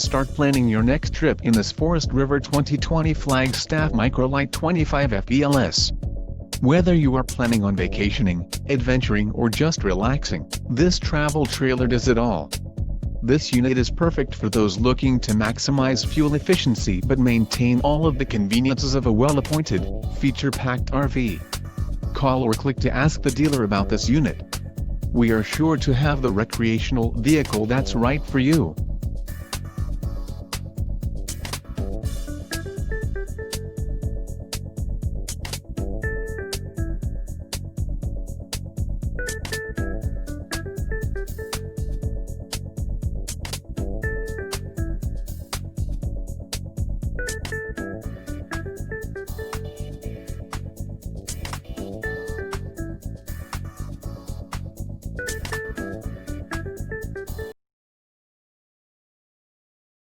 Start planning your next trip in this Forest River 2020 Flagstaff Micro Lite 25FBLS. Whether you are planning on vacationing, adventuring or just relaxing, this travel trailer does it all. This unit is perfect for those looking to maximize fuel efficiency but maintain all of the conveniences of a well-appointed, feature-packed RV. Call or click to ask the dealer about this unit. We are sure to have the recreational vehicle that's right for you.